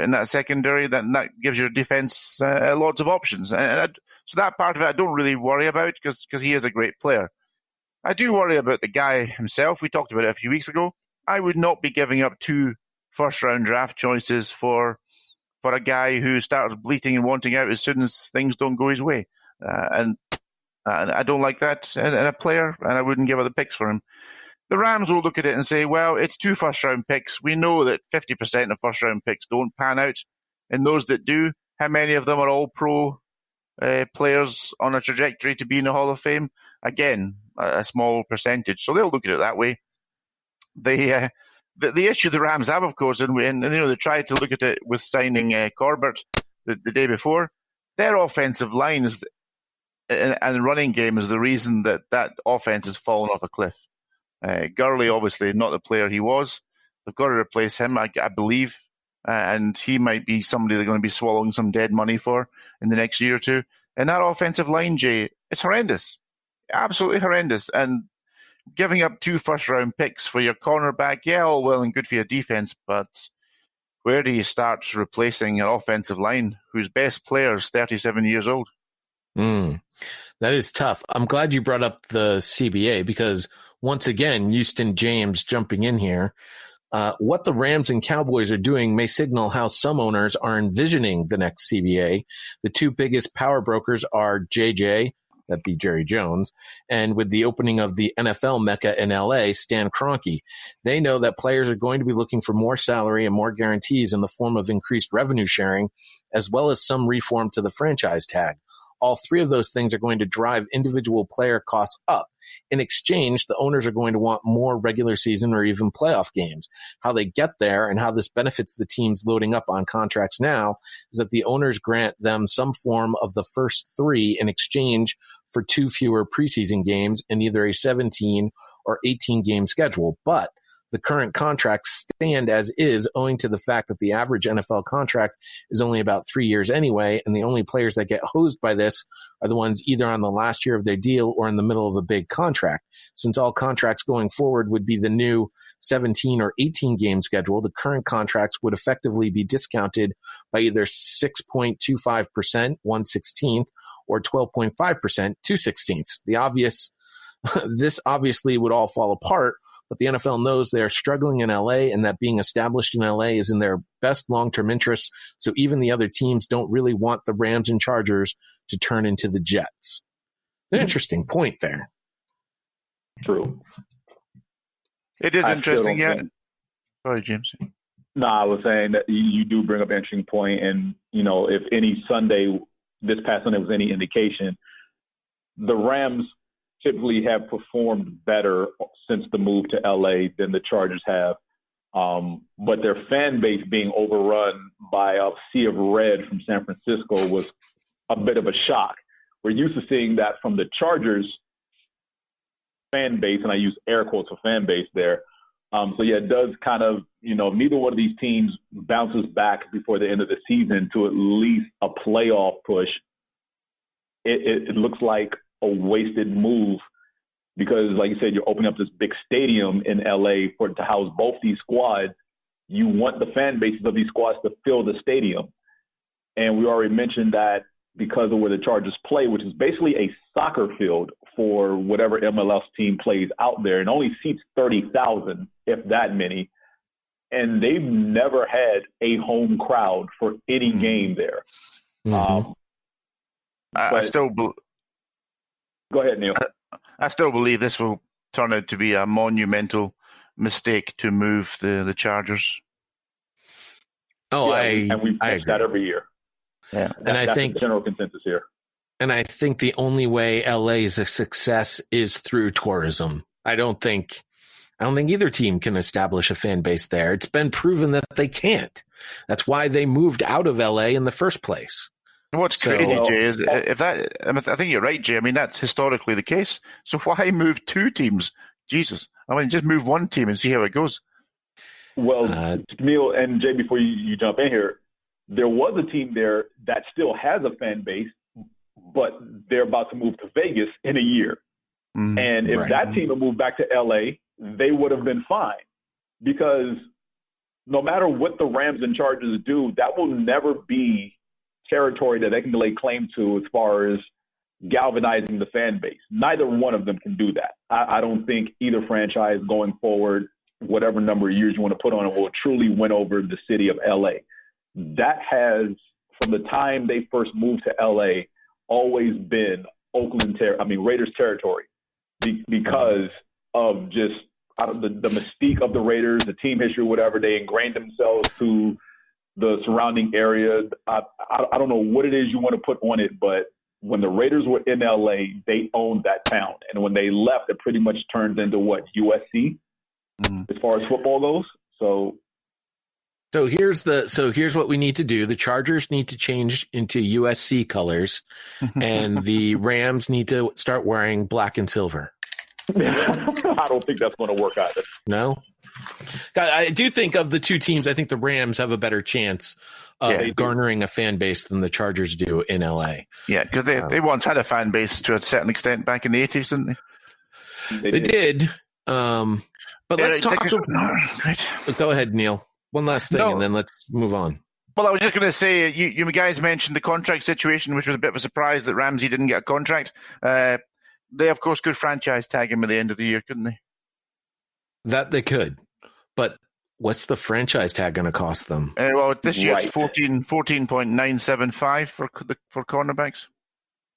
in that secondary, that gives your defense lots of options. So that part of it I don't really worry about because he is a great player. I do worry about the guy himself. We talked about it a few weeks ago. I would not be giving up 2 first-round draft choices for a guy who starts bleating and wanting out as soon as things don't go his way. And I don't like that in a player, and I wouldn't give up the picks for him. The Rams will look at it and say, well, it's 2 first-round picks. We know that 50% of first-round picks don't pan out. And those that do, how many of them are all-pro players on a trajectory to be in the Hall of Fame? Again, a small percentage. So they'll look at it that way. The issue the Rams have, of course, and they tried to look at it with signing Corbett the day before. Their offensive line is and running game is the reason that offense has fallen off a cliff. Gurley, obviously, not the player he was. They've got to replace him, I believe, and he might be somebody they're going to be swallowing some dead money for in the next year or two. And that offensive line, Jay, it's horrendous, absolutely horrendous. And giving up 2 first-round picks for your cornerback, yeah, all well and good for your defense, but where do you start replacing an offensive line whose best player is 37 years old? That is tough. I'm glad you brought up the CBA because, once again, Houston James jumping in here. What the Rams and Cowboys are doing may signal how some owners are envisioning the next CBA. The 2 biggest power brokers are JJ, that'd be Jerry Jones, and with the opening of the NFL Mecca in LA, Stan Kroenke. They know that players are going to be looking for more salary and more guarantees in the form of increased revenue sharing, as well as some reform to the franchise tag. All 3 of those things are going to drive individual player costs up. In exchange, the owners are going to want more regular season or even playoff games. How they get there and how this benefits the teams loading up on contracts now is that the owners grant them some form of the first 3 in exchange for 2 fewer preseason games in either a 17 or 18 game schedule. But the current contracts stand as is owing to the fact that the average NFL contract is only about 3 years anyway, and the only players that get hosed by this are the ones either on the last year of their deal or in the middle of a big contract. Since all contracts going forward would be the new 17 or 18 game schedule, the current contracts would effectively be discounted by either 6.25%, 1/16th, or 12.5%, 2/16th. This obviously would all fall apart, but the NFL knows they are struggling in LA and that being established in LA is in their best long-term interests. So even the other teams don't really want the Rams and Chargers to turn into the Jets. It's an interesting point there. True. It is interesting, yeah. Sorry, James. No, I was saying that you do bring up an interesting point. And, if this past Sunday was any indication, the Rams typically have performed better since the move to LA than the Chargers have. But their fan base being overrun by a sea of red from San Francisco was a bit of a shock. We're used to seeing that from the Chargers fan base, and I use air quotes for fan base there. So yeah, it does kind of, neither one of these teams bounces back before the end of the season to at least a playoff push. It looks like a wasted move because, like you said, you're opening up this big stadium in LA to house both these squads. You want the fan bases of these squads to fill the stadium. And we already mentioned that because of where the Chargers play, which is basically a soccer field for whatever MLS team plays out there, and only seats 30,000, if that many. And they've never had a home crowd for any game there. Mm-hmm. Go ahead, Neil. I still believe this will turn out to be a monumental mistake to move the Chargers. Oh, yeah, and we pitch that every year. Yeah, and I think the general consensus here. And I think the only way LA is a success is through tourism. I don't think either team can establish a fan base there. It's been proven that they can't. That's why they moved out of LA in the first place. What's crazy, Jay, is I think you're right, Jay. I mean, that's historically the case. So why move 2 teams? Jesus. I mean, just move 1 team and see how it goes. Well, Neil and Jay, before you jump in here, there was a team there that still has a fan base, but they're about to move to Vegas in a year. And if that team had moved back to LA, they would have been fine because no matter what the Rams and Chargers do, that will never be territory that they can lay claim to as far as galvanizing the fan base. Neither one of them can do that. I don't think either franchise going forward, whatever number of years you want to put on it, will truly win over the city of LA. That has, from the time they first moved to LA, always been Raiders territory because of just the mystique of the Raiders, the team history, whatever. They ingrained themselves to the surrounding area. I don't know what it is you want to put on it, but when the Raiders were in LA, they owned that town. And when they left, it pretty much turned into USC as far as football goes. So here's what we need to do. The Chargers need to change into USC colors, and the Rams need to start wearing black and silver. I don't think that's going to work either. No? I do think of the two teams, I think the Rams have a better chance of garnering a fan base than the Chargers do in LA. Yeah, because they once had a fan base to a certain extent back in the 80s, didn't they? They did. But let's talk. Go ahead, Neil. One last thing, and then let's move on. Well, I was just going to say, you guys mentioned the contract situation, which was a bit of a surprise that RAMSey didn't get a contract. They, of course, could franchise tag him at the end of the year, couldn't they? That they could. But what's the franchise tag going to cost them? Well, this year it's 14.975 for cornerbacks.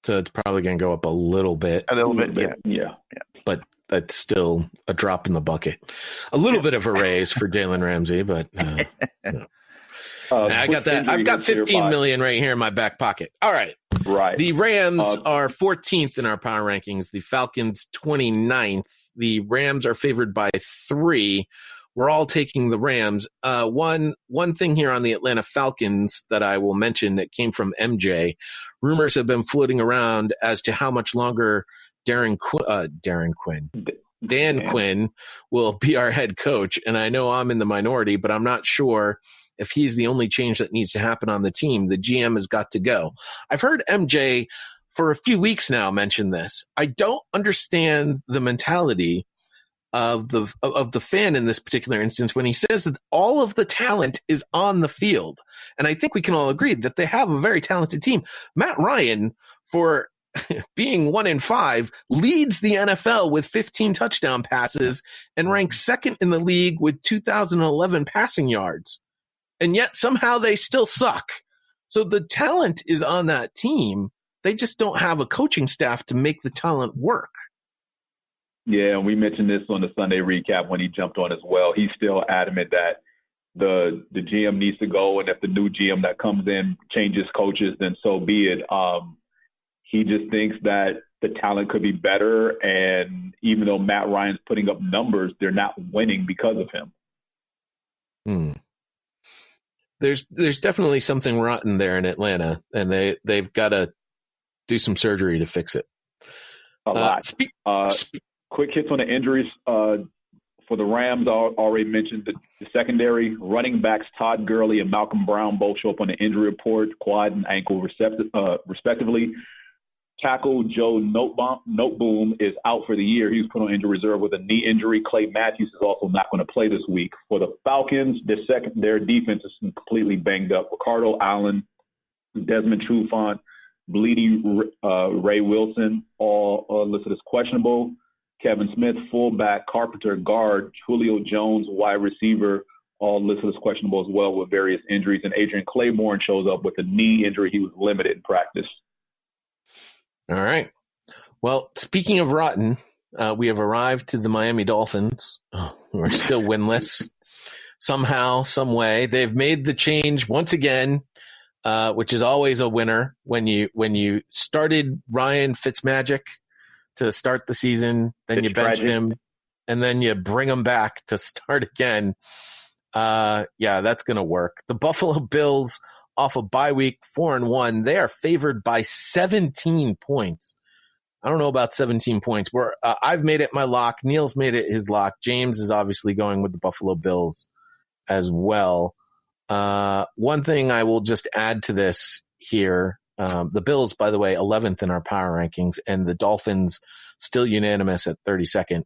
So it's probably going to go up a little bit. A little bit, yeah. But that's still a drop in the bucket. A little bit of a raise for Jalen RAMSey, but I got that. I've got $15 million right here in my back pocket. All right. Right. The Rams are 14th in our power rankings. The Falcons 29th. The Rams are favored by 3. We're all taking the Rams. One thing here on the Atlanta Falcons that I will mention that came from MJ. Rumors have been floating around as to how much longer Dan Quinn will be our head coach. And I know I'm in the minority, but I'm not sure if he's the only change that needs to happen on the team. The GM has got to go. I've heard MJ for a few weeks now mention this. I don't understand the mentality of the fan in this particular instance when he says that all of the talent is on the field. And I think we can all agree that they have a very talented team. Matt Ryan, for being 1-5, leads the NFL with 15 touchdown passes and ranks second in the league with 2,011 passing yards. And yet somehow they still suck. So the talent is on that team. They just don't have a coaching staff to make the talent work. Yeah, and we mentioned this on the Sunday recap when he jumped on as well. He's still adamant that the GM needs to go, and if the new GM that comes in changes coaches, then so be it. He just thinks that the talent could be better, and even though Matt Ryan's putting up numbers, they're not winning because of him. There's definitely something rotten there in Atlanta, and they've got to do some surgery to fix it. A lot. Quick hits on the injuries for the Rams. I already mentioned the secondary. Running backs Todd Gurley and Malcolm Brown both show up on the injury report, quad and ankle respectively. Tackle Joe Noteboom is out for the year. He was put on injury reserve with a knee injury. Clay Matthews is also not going to play this week. For the Falcons, their defense is completely banged up. Ricardo Allen, Desmond Trufant, Bleedy Ray Wilson, all listed as questionable. Kevin Smith, fullback, Carpenter, guard, Julio Jones, wide receiver, all listed as questionable as well with various injuries. And Adrian Claiborne shows up with a knee injury. He was limited in practice. All right. Well, speaking of rotten, we have arrived to the Miami Dolphins. We're still winless. Somehow, some way, they've made the change once again, which is always a winner. When you started Ryan Fitzmagic to start the season, then you bench him, and then you bring him back to start again. Yeah, that's going to work. The Buffalo Bills, off a bye week, 4-1. They are favored by 17 points. I don't know about 17 points. I've made it my lock. Neil's made it his lock. James is obviously going with the Buffalo Bills as well. One thing I will just add to this here. The Bills, by the way, 11th in our power rankings, and the Dolphins still unanimous at 32nd.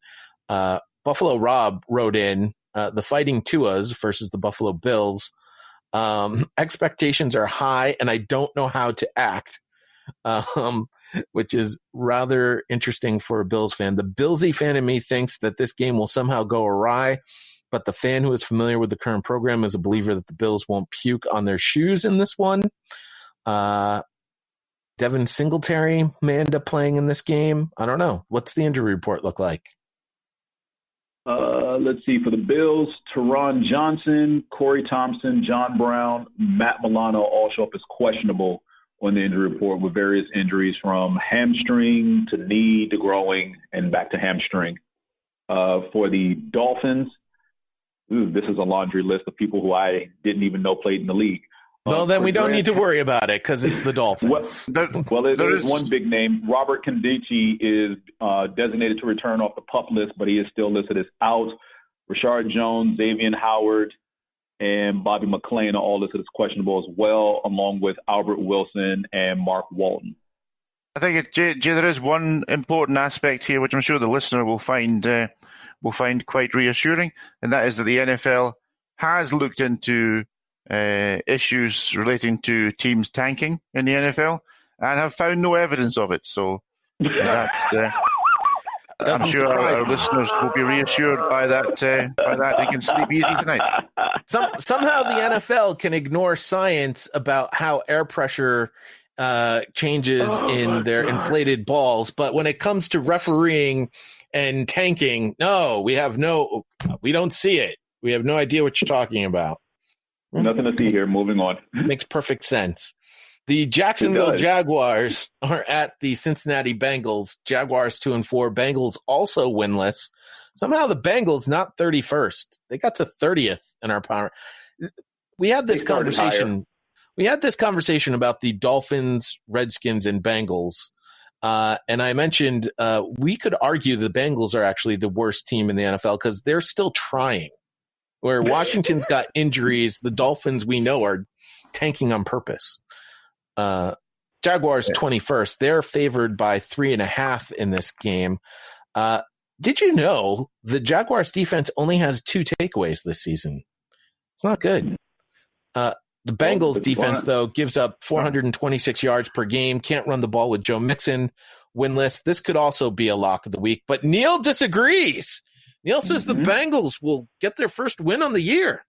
Buffalo Rob wrote in the Fighting Tuas versus the Buffalo Bills. Expectations are high, and I don't know how to act, which is rather interesting for a Bills fan. The Billsy fan in me thinks that this game will somehow go awry, but the fan who is familiar with the current program is a believer that the Bills won't puke on their shoes in this one. Devin Singletary may end up playing in this game. I don't know. What's the injury report look like? Let's see. For the Bills, Teron Johnson, Corey Thompson, John Brown, Matt Milano all show up as questionable on the injury report with various injuries from hamstring to knee to growing and back to hamstring. For the Dolphins, this is a laundry list of people who I didn't even know played in the league. Well, then we don't need to worry about it because it's the Dolphins. There is one big name. Robert Kondichi is designated to return off the PUP list, but he is still listed as out. Rashard Jones, Xavier Howard, and Bobby McClain are all listed as questionable as well, along with Albert Wilson and Mark Walton. I think, Jay, there is one important aspect here, which I'm sure the listener will find quite reassuring, and that is that the NFL has looked into issues relating to teams tanking in the NFL and have found no evidence of it. So that's, I'm sure our listeners will be reassured by that. They can sleep easy tonight. Somehow the NFL can ignore science about how air pressure changes in their inflated balls, but when it comes to refereeing and tanking, no, we don't see it. We have no idea what you're talking about. Nothing to see here. Moving on. Makes perfect sense. The Jacksonville Jaguars are at the Cincinnati Bengals. Jaguars 2-4. Bengals also winless. Somehow the Bengals not 31st. They got to 30th in our power. We had this conversation. We had this conversation about the Dolphins, Redskins, and Bengals. And I mentioned we could argue the Bengals are actually the worst team in the NFL because they're still trying. Where Washington's got injuries, the Dolphins we know are tanking on purpose. Jaguars 21st. They're favored by 3.5 in this game. Did you know the Jaguars defense only has 2 takeaways this season? It's not good. The Bengals defense, though, gives up 426 yards per game. Can't run the ball with Joe Mixon. Winless. This could also be a lock of the week. But Neil disagrees. Neil says the Bengals will get their first win on the year.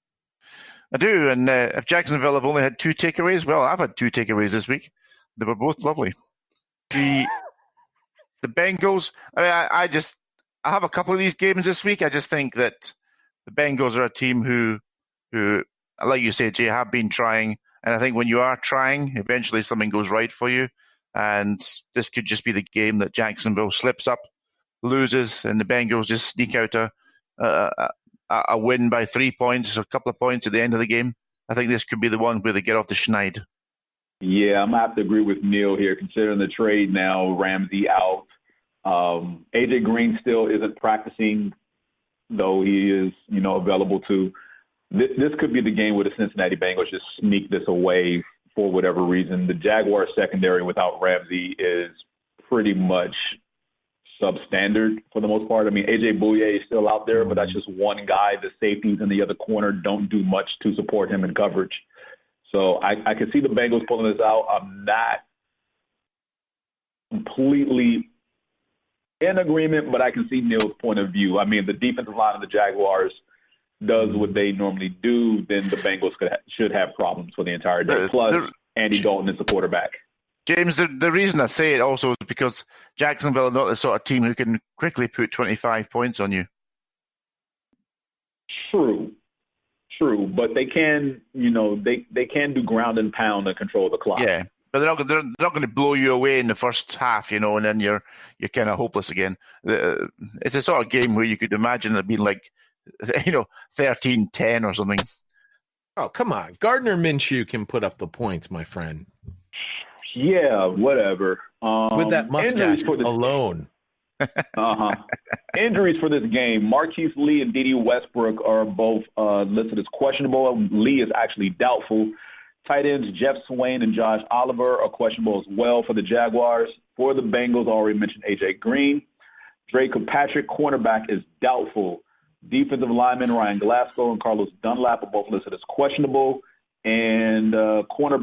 I do, and if Jacksonville have only had 2 takeaways, well, I've had 2 takeaways this week. They were both lovely. The Bengals, I have a couple of these games this week. I just think that the Bengals are a team who, like you say, Jay, have been trying, and I think when you are trying, eventually something goes right for you, and this could just be the game that Jacksonville slips up, loses, and the Bengals just sneak out a win by 3 points or a couple of points at the end of the game. I think this could be the one where they get off the schneid. Yeah, I'm going to have to agree with Neil here, considering the trade now, RAMSey out. AJ Green still isn't practicing, though he is, available to. This could be the game where the Cincinnati Bengals just sneak this away for whatever reason. The Jaguars secondary without RAMSey is pretty much substandard for the most part. I mean, AJ Bouye is still out there, but that's just one guy. The safeties in the other corner don't do much to support him in coverage. So I can see the Bengals pulling this out. I'm not completely in agreement, but I can see Neil's point of view. I mean, the defensive line of the Jaguars does what they normally do, then the Bengals should have problems for the entire day. Plus, Andy Dalton is the quarterback. James, the reason I say it also is because Jacksonville are not the sort of team who can quickly put 25 points on you. True. But they can, they can do ground and pound and control the clock. Yeah, but they're not going to blow you away in the first half, and then you're kind of hopeless again. It's a sort of game where you could imagine it being like, 13-10 or something. Oh, come on. Gardner Minshew can put up the points, my friend. Yeah, whatever. With that mustache alone. Injuries for this game. Marquise Lee and Dede Westbrook are both listed as questionable. Lee is actually doubtful. Tight ends Jeff Swain and Josh Oliver are questionable as well for the Jaguars. For the Bengals, I already mentioned A.J. Green. Drake Patrick, cornerback, is doubtful. Defensive lineman Ryan Glasgow and Carlos Dunlap are both listed as questionable. And corner